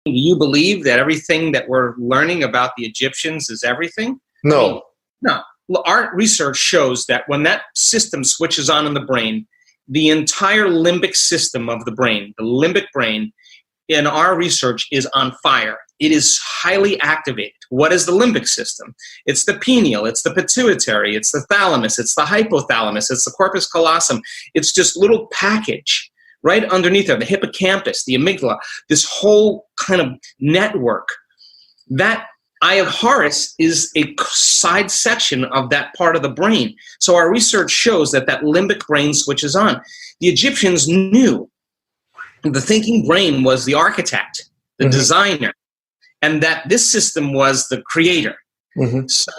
Do you believe that everything that we're learning about the Egyptians is everything? No. I mean, no. Our research shows that when that system switches on in the brain, the entire limbic system of the brain, the limbic brain, in our research is on fire. It is highly activated. What is the limbic system? It's the pineal, it's the pituitary, it's the thalamus, it's the hypothalamus, it's the corpus callosum. It's just little package right underneath there, the hippocampus, the amygdala, this whole kind of network. That eye of Horus is a side section of that part of the brain. So our research shows that that limbic brain switches on. The Egyptians knew the thinking brain was the architect, the designer, and that this system was the creator. So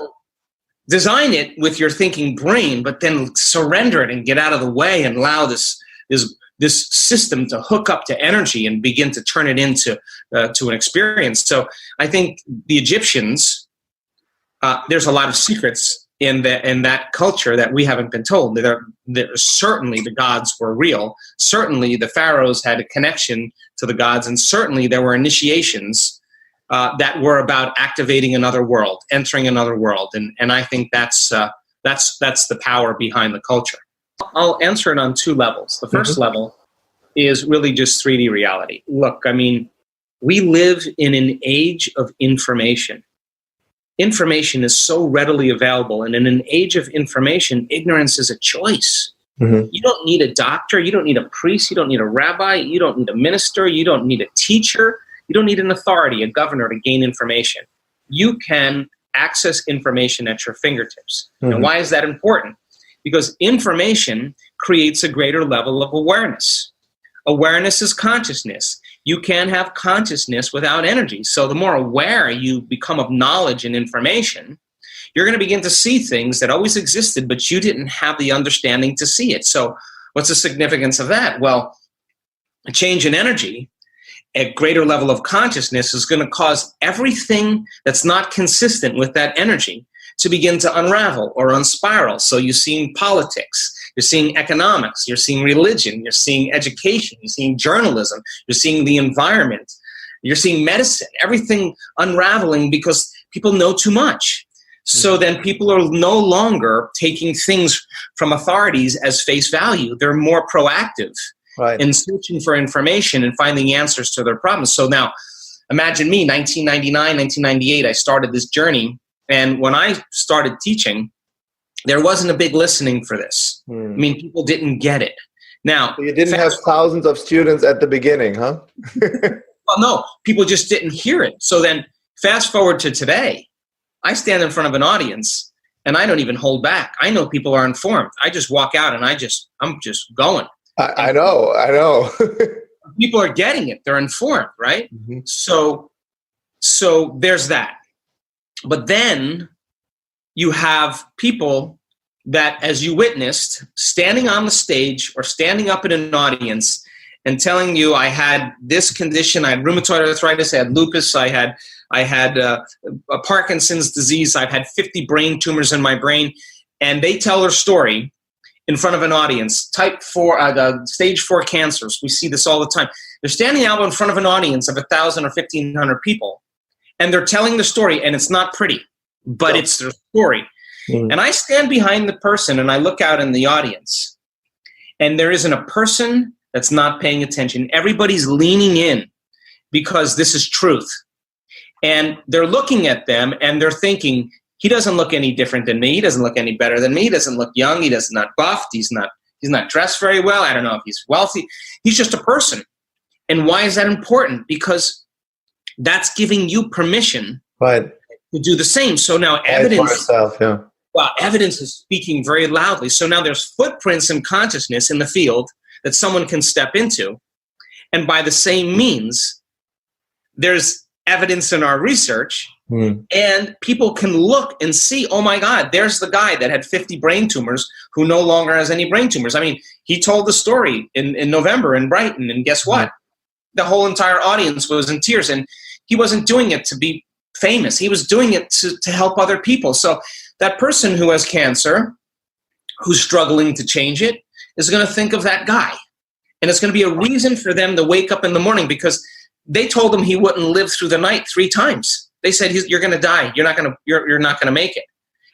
design it with your thinking brain, but then surrender it and get out of the way and allow this system to hook up to energy and begin to turn it into to an experience. So I think the Egyptians, there's a lot of secrets in that culture that we haven't been told. There certainly the gods were real. Certainly the pharaohs had a connection to the gods, and certainly there were initiations that were about activating another world, entering another world, and I think that's the power behind the culture. I'll answer it on two levels. The first level is really just 3D reality. Look, I mean, we live in an age of information. Information is so readily available, and in an age of information, ignorance is a choice. You don't need a doctor, you don't need a priest, you don't need a rabbi, you don't need a minister, you don't need a teacher, you don't need an authority, a governor to gain information. You can access information at your fingertips. And why is that important? Because information creates a greater level of awareness. Awareness is consciousness. You can't have consciousness without energy. So the more aware you become of knowledge and information, you're going to begin to see things that always existed, but you didn't have the understanding to see it. So what's the significance of that? Well, a change in energy, a greater level of consciousness is going to cause everything that's not consistent with that energy to begin to unravel or unspiral. So you're seeing politics, you're seeing economics, you're seeing religion, you're seeing education, you're seeing journalism, you're seeing the environment, you're seeing medicine, everything unraveling because people know too much. So then people are no longer taking things from authorities as face value. They're more proactive in searching for information and finding answers to their problems. So now imagine me, 1999, 1998, I started this journey. And when I started teaching, there wasn't a big listening for this. I mean, people didn't get it. Now, so you didn't have thousands of students at the beginning, huh? Well, no, people just didn't hear it. So then fast forward to today, I stand in front of an audience and I don't even hold back. I know people are informed. I just walk out and I'm just going. I know. People are getting it. They're informed, right? So there's that. But then you have people that, as you witnessed, standing on the stage or standing up in an audience and telling you, I had this condition, I had rheumatoid arthritis, I had lupus, I had a Parkinson's disease, I've had 50 brain tumors in my brain, and they tell their story in front of an audience, stage 4 cancers. We see this all the time. They're standing out in front of an audience of 1,000 or 1,500 people, and they're telling the story, and it's not pretty, but it's their story. And I stand behind the person, and I look out in the audience, and there isn't a person that's not paying attention. Everybody's leaning in because this is truth. And they're looking at them, and they're thinking, he doesn't look any different than me. He doesn't look any better than me. He doesn't look young. He does not buffed. He's not dressed very well. I don't know if he's wealthy. He's just a person. And why is that important? Because that's giving you permission to do the same. So now evidence is speaking very loudly. So now there's footprints in consciousness in the field that someone can step into. And by the same means, there's evidence in our research, and people can look and see, oh my God, there's the guy that had 50 brain tumors who no longer has any brain tumors. I mean, he told the story in November in Brighton, and guess what? The whole entire audience was in tears, and he wasn't doing it to be famous. He was doing it to help other people. So that person who has cancer, who's struggling to change it, is going to think of that guy. And it's going to be a reason for them to wake up in the morning, because they told him he wouldn't live through the night 3 times. They said, you're going to die. You're not going to make it.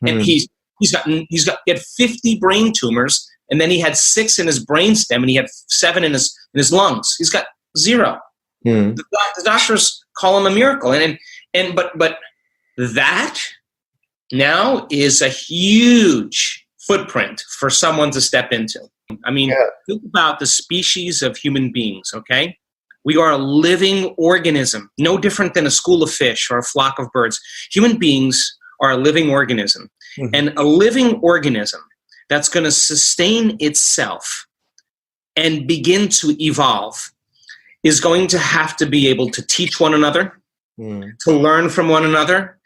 And he had 50 brain tumors, and then he had 6 in his brainstem, and he had 7 in his lungs. He's got 0. The doctors call him a miracle. But that now is a huge footprint for someone to step into. I mean, think about the species of human beings, okay? We are a living organism, no different than a school of fish or a flock of birds. Human beings are a living organism. And a living organism that's going to sustain itself and begin to evolve is going to have to be able to teach one another, to learn from one another,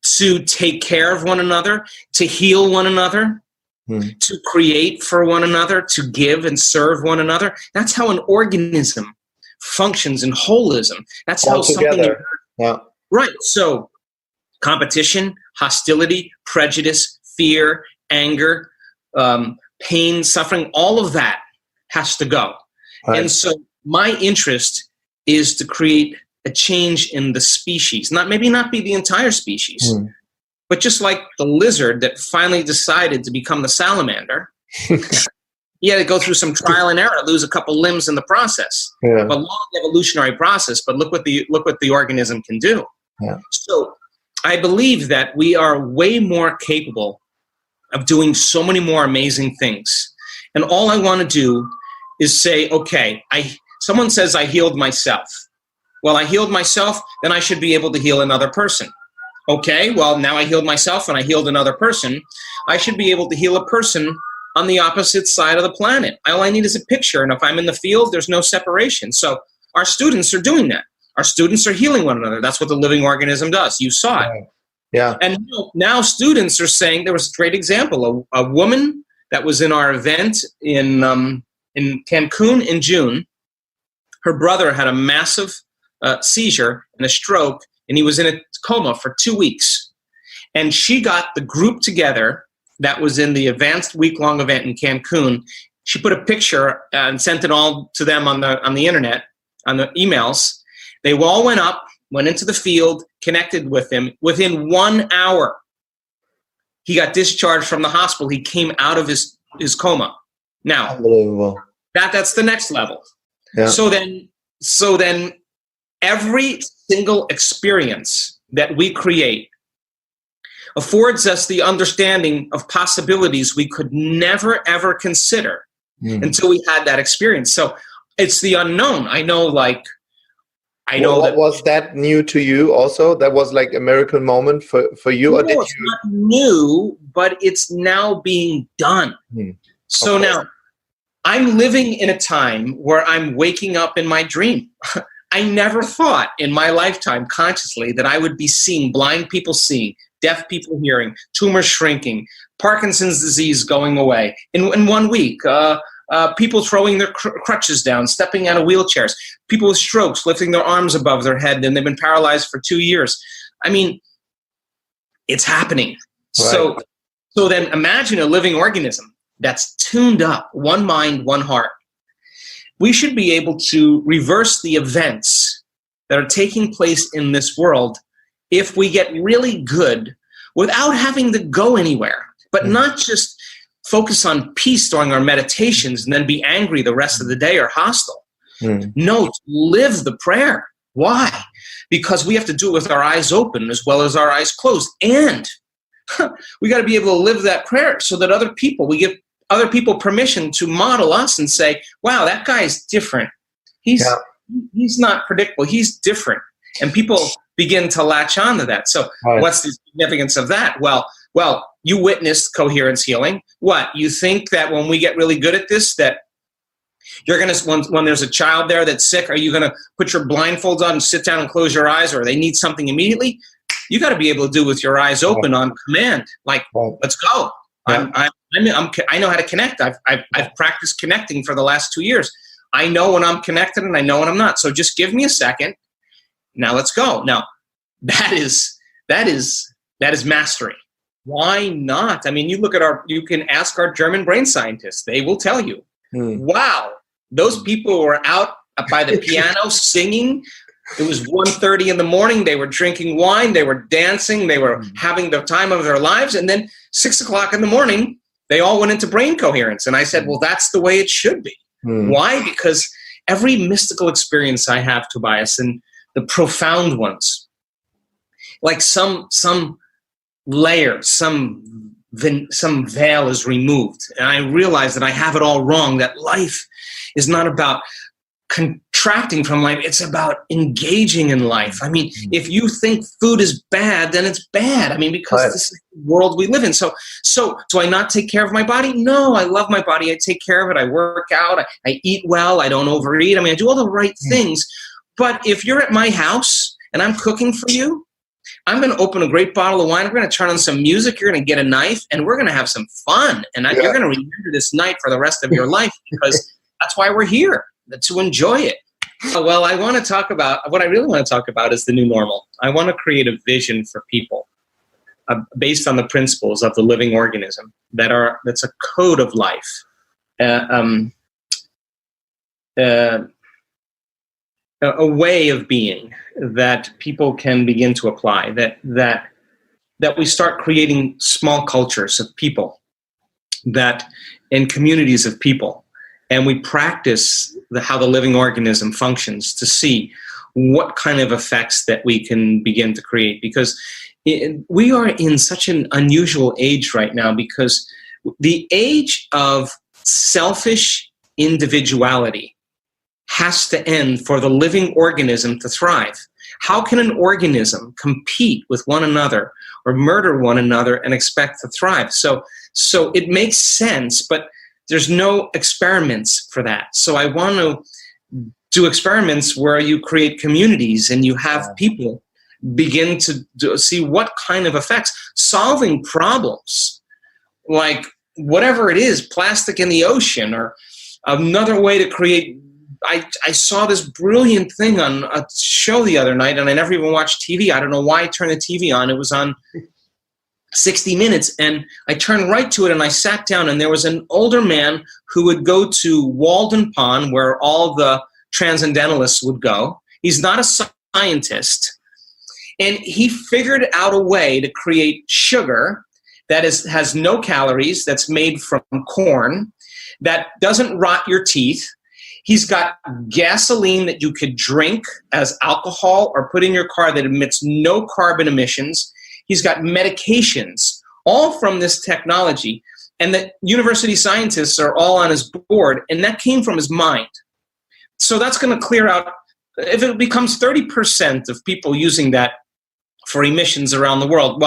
to take care of one another, to heal one another, to create for one another, to give and serve one another. That's how an organism functions in holism. That's how something. Right. So competition, hostility, prejudice, fear, anger, pain, suffering, all of that has to go. Right. And so my interest is to create a change in the species, maybe not be the entire species, but just like the lizard that finally decided to become the salamander. He had to go through some trial and error, lose a couple limbs in the process. But long evolutionary process, but look what the organism can do. So I believe that we are way more capable of doing so many more amazing things. And all I want to do is say, okay, someone says I healed myself. Well, I healed myself, then I should be able to heal another person. Okay, well, now I healed myself and I healed another person. I should be able to heal a person on the opposite side of the planet. All I need is a picture, and if I'm in the field, there's no separation. So our students are doing that. Our students are healing one another. That's what the living organism does. You saw it. Yeah. And now students are saying, there was a great example, a woman that was in our event in Cancun in June. Her brother had a massive seizure and a stroke, and he was in a coma for 2 weeks. And she got the group together that was in the advanced week-long event in Cancun. She put a picture and sent it all to them on the internet, on the emails. They all went up, went into the field, connected with him. Within 1 hour, he got discharged from the hospital. He came out of his coma. Now, unbelievable. That's the next level. Yeah. So then every single experience that we create affords us the understanding of possibilities we could never, ever consider until we had that experience. So it's the unknown. I know that. Was that new to you also? That was like a miracle moment for you? No, it's not new, but it's now being done. So now I'm living in a time where I'm waking up in my dream. I never thought in my lifetime consciously that I would be seeing blind people seeing, deaf people hearing, tumors shrinking, Parkinson's disease going away in 1 week, people throwing their crutches down, stepping out of wheelchairs, people with strokes lifting their arms above their head and they've been paralyzed for 2 years. I mean, it's happening. Right. So then imagine a living organism that's tuned up, one mind, one heart. We should be able to reverse the events that are taking place in this world if we get really good without having to go anywhere, but not just focus on peace during our meditations and then be angry the rest of the day or hostile. No, to live the prayer. Why? Because we have to do it with our eyes open as well as our eyes closed. And we got to be able to live that prayer so that we give other people permission to model us and say, wow, that guy's different. He's not predictable. He's different. And people begin to latch on to that. So what's the significance of that? Well, you witnessed coherence healing. What? You think that when we get really good at this, that you're going to, when there's a child there that's sick, are you going to put your blindfolds on and sit down and close your eyes, or they need something immediately? You got to be able to do it with your eyes open on command. Like, let's go. I know how to connect. I've practiced connecting for the last 2 years. I know when I'm connected and I know when I'm not. So just give me a second. Now let's go. Now that is mastery. Why not? I mean, you can ask our German brain scientists. They will tell you, wow, those people who are out by the piano singing It was 1:30 in the morning. They were drinking wine. They were dancing. They were having the time of their lives. And then 6 o'clock in the morning, they all went into brain coherence. And I said, well, that's the way it should be. Why? Because every mystical experience I have, Tobias, and the profound ones, like some layer, some veil is removed. And I realize that I have it all wrong, that life is not about contracting from life. It's about engaging in life. I mean, if you think food is bad, then it's bad. I mean, because this is the world we live in. So do I not take care of my body? No, I love my body. I take care of it. I work out. I eat well. I don't overeat. I mean, I do all the right things. But if you're at my house and I'm cooking for you, I'm going to open a great bottle of wine. We're going to turn on some music. You're going to get a knife, and we're going to have some fun. And you're going to remember this night for the rest of your life, because that's why we're here, to enjoy it. Well, I want to talk about, what I really want to talk about is the new normal. I want to create a vision for people based on the principles of the living organism that's a code of life. A way of being that people can begin to apply, that we start creating small cultures of people and communities of people, and we practice how the living organism functions to see what kind of effects that we can begin to create. Because we are in such an unusual age right now, because the age of selfish individuality has to end for the living organism to thrive. How can an organism compete with one another or murder one another and expect to thrive? So it makes sense, but there's no experiments for that. So I want to do experiments where you create communities and you have people begin to see what kind of effects, solving problems like whatever it is, plastic in the ocean, or another way to create. I saw this brilliant thing on a show the other night, and I never even watched TV. I don't know why I turned the TV on. It was on 60 Minutes, and I turned right to it, and I sat down, and there was an older man who would go to Walden Pond, where all the transcendentalists would go. He's not a scientist, and he figured out a way to create sugar that has no calories, that's made from corn, that doesn't rot your teeth. He's got gasoline that you could drink as alcohol or put in your car that emits no carbon emissions. He's got medications, all from this technology. And the university scientists are all on his board, and that came from his mind. So that's going to clear out, if it becomes 30% of people using that for emissions around the world,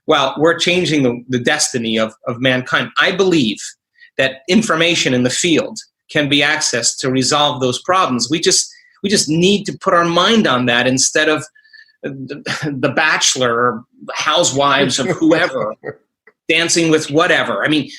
well, we're changing the destiny of mankind. I believe that information in the field can be accessed to resolve those problems. We just need to put our mind on that instead of the Bachelor or housewives of whoever dancing with whatever. I mean,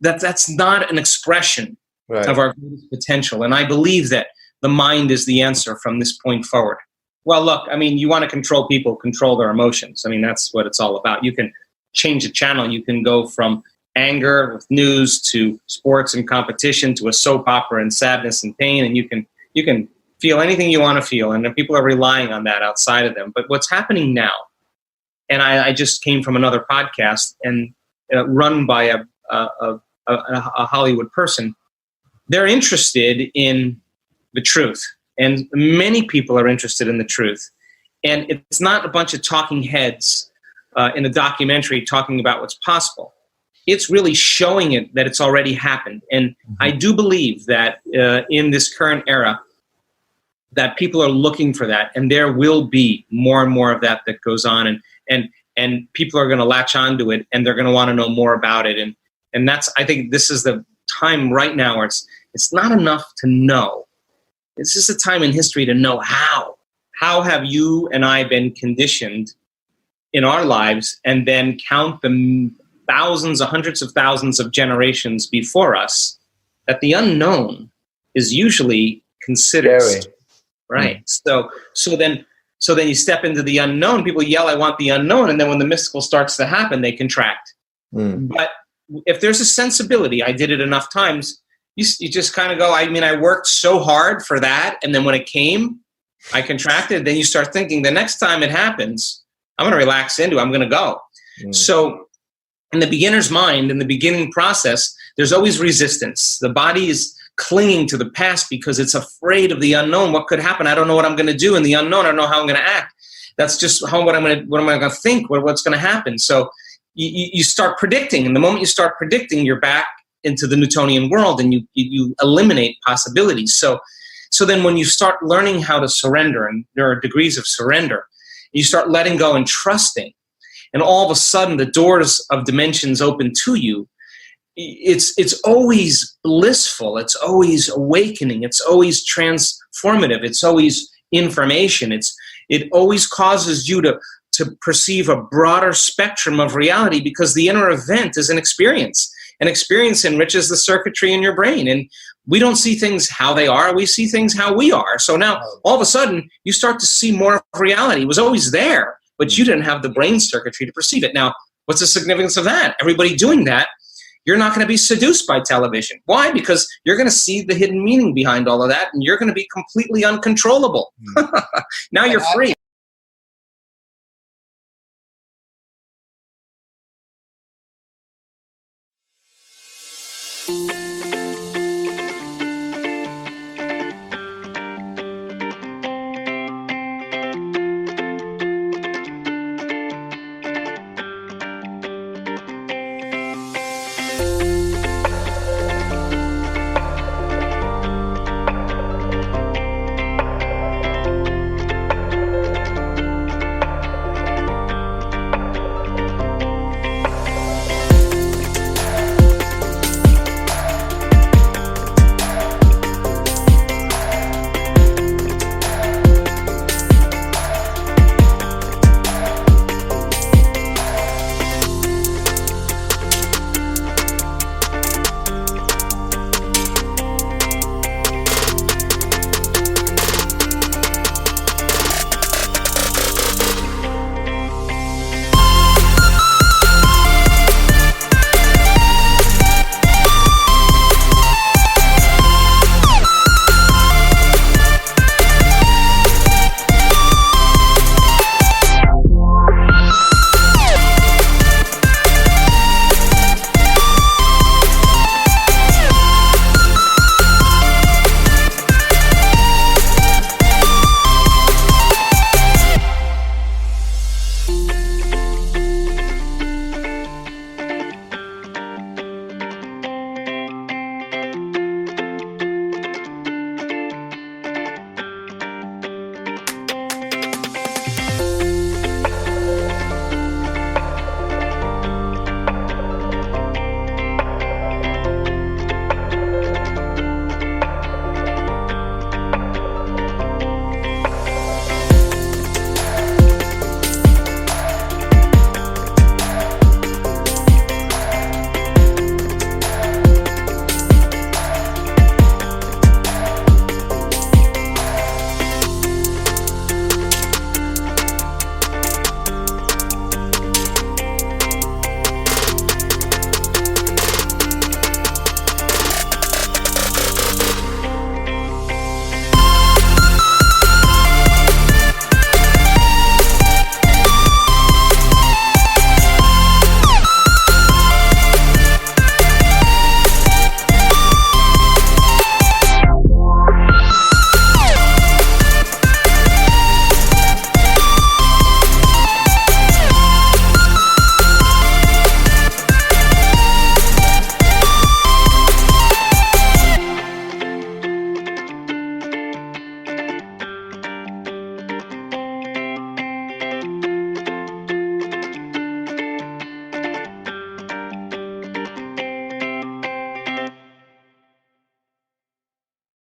that's not an expression of our greatest potential. And I believe that the mind is the answer from this point forward. Well, look, I mean, you want to control people, control their emotions. I mean, that's what it's all about. You can change the channel. You can go from anger with news to sports and competition to a soap opera and sadness and pain, and you can feel anything you want to feel, and people are relying on that outside of them. But what's happening now, and I just came from another podcast and run by a Hollywood person. They're interested in the truth, and many people are interested in the truth, and it's not a bunch of talking heads in a documentary talking about what's possible. It's really showing it that it's already happened. And I do believe that in this current era, that people are looking for that, and there will be more and more of that goes on, and people are going to latch onto it, and they're going to want to know more about it. And that's, I think this is the time right now where it's not enough to know. It's just a time in history to know how. How have you and I been conditioned in our lives, and then count the thousands, hundreds of thousands of generations before us, that the unknown is usually considered right. So then you step into the unknown. People yell, "I want the unknown," and then when the mystical starts to happen, they contract. But if there's a sensibility, I did it enough times. You just kind of go, I mean, I worked so hard for that, and then when it came, I contracted. Then you start thinking the next time it happens, I'm going to relax into it. I'm going to go. So in the beginner's mind, in the beginning process, there's always resistance. The body is clinging to the past because it's afraid of the unknown. What could happen? I don't know what I'm going to do in the unknown. I don't know how I'm going to act. That's just what am I going to think? What's going to happen? So you start predicting. And the moment you start predicting, you're back into the Newtonian world, and you eliminate possibilities. So then when you start learning how to surrender, and there are degrees of surrender, you start letting go and trusting, and all of a sudden the doors of dimensions open to you. It's always blissful. It's always awakening. It's always transformative. It's always information. It always causes you to perceive a broader spectrum of reality, because the inner event is an experience. An experience enriches the circuitry in your brain. And we don't see things how they are. We see things how we are. So now, all of a sudden, you start to see more of reality. It was always there, but you didn't have the brain circuitry to perceive it. Now, what's the significance of that? Everybody doing that, you're not going to be seduced by television. Why? Because you're going to see the hidden meaning behind all of that, and you're going to be completely uncontrollable. Now you're free.